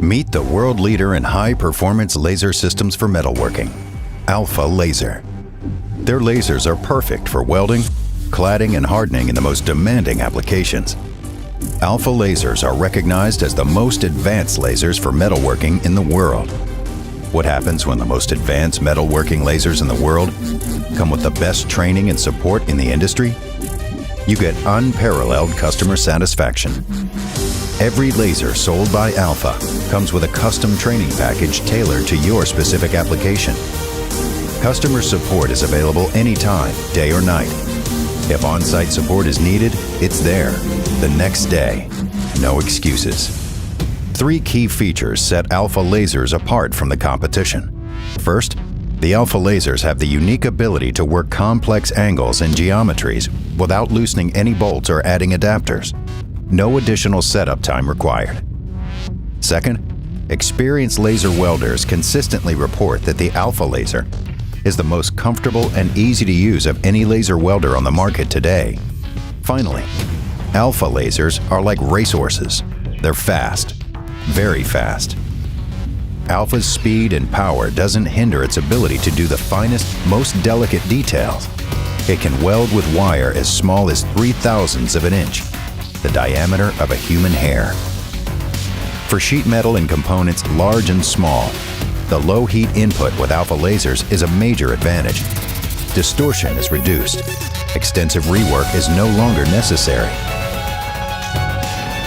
Meet the world leader in high-performance laser systems for metalworking, Alpha Laser. Their lasers are perfect for welding, cladding, and hardening in the most demanding applications. Alpha lasers are recognized as the most advanced lasers for metalworking in the world. What happens when the most advanced metalworking lasers in the world come with the best training and support in the industry? You get unparalleled customer satisfaction. Every laser sold by Alpha comes with a custom training package tailored to your specific application. Customer support is available anytime, day or night. If on-site support is needed, it's there, the next day. No excuses. 3 key features set Alpha lasers apart from the competition. First, the Alpha lasers have the unique ability to work complex angles and geometries without loosening any bolts or adding adapters. No additional setup time required. Second, experienced laser welders consistently report that the Alpha laser is the most comfortable and easy to use of any laser welder on the market today. Finally, Alpha lasers are like racehorses. They're fast, very fast. Alpha's speed and power doesn't hinder its ability to do the finest, most delicate details. It can weld with wire as small as 0.003 of an inch, the diameter of a human hair. For sheet metal and components large and small, the low heat input with Alpha lasers is a major advantage. Distortion is reduced. Extensive rework is no longer necessary.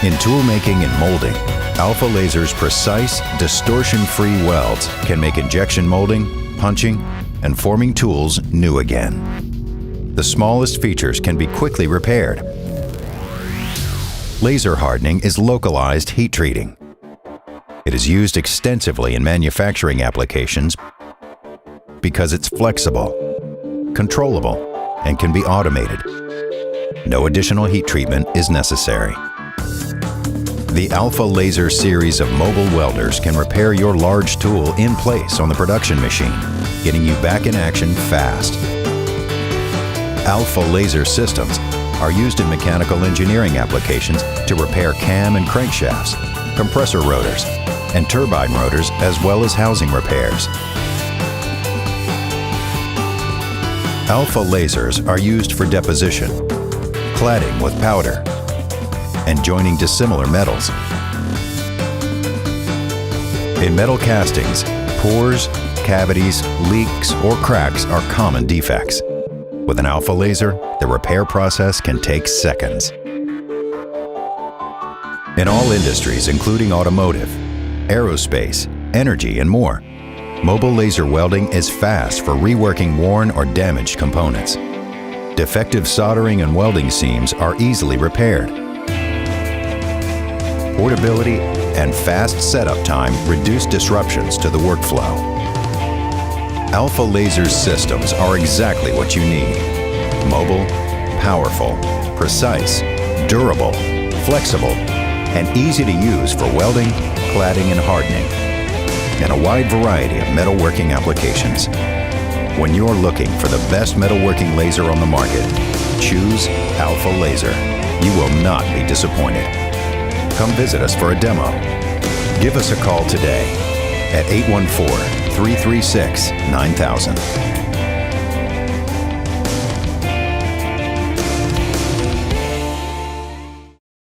In toolmaking and molding, Alpha lasers' precise, distortion-free welds can make injection molding, punching, and forming tools new again. The smallest features can be quickly repaired. Laser hardening is localized heat treating. It is used extensively in manufacturing applications because it's flexible, controllable, and can be automated. No additional heat treatment is necessary. The Alpha Laser series of mobile welders can repair your large tool in place on the production machine, getting you back in action fast. Alpha Laser systems are used in mechanical engineering applications to repair cam and crankshafts, compressor rotors, and turbine rotors, as well as housing repairs. Alpha lasers are used for deposition, cladding with powder, and joining dissimilar metals. In metal castings, pores, cavities, leaks, or cracks are common defects. With an Alpha laser, the repair process can take seconds. In all industries, including automotive, aerospace, energy, and more, mobile laser welding is fast for reworking worn or damaged components. Defective soldering and welding seams are easily repaired. Portability and fast setup time reduce disruptions to the workflow. Alpha Laser systems are exactly what you need. Mobile, powerful, precise, durable, flexible, and easy to use for welding, cladding, and hardening, and a wide variety of metalworking applications. When you're looking for the best metalworking laser on the market, choose Alpha Laser. You will not be disappointed. Come visit us for a demo. Give us a call today at 814-336-9000.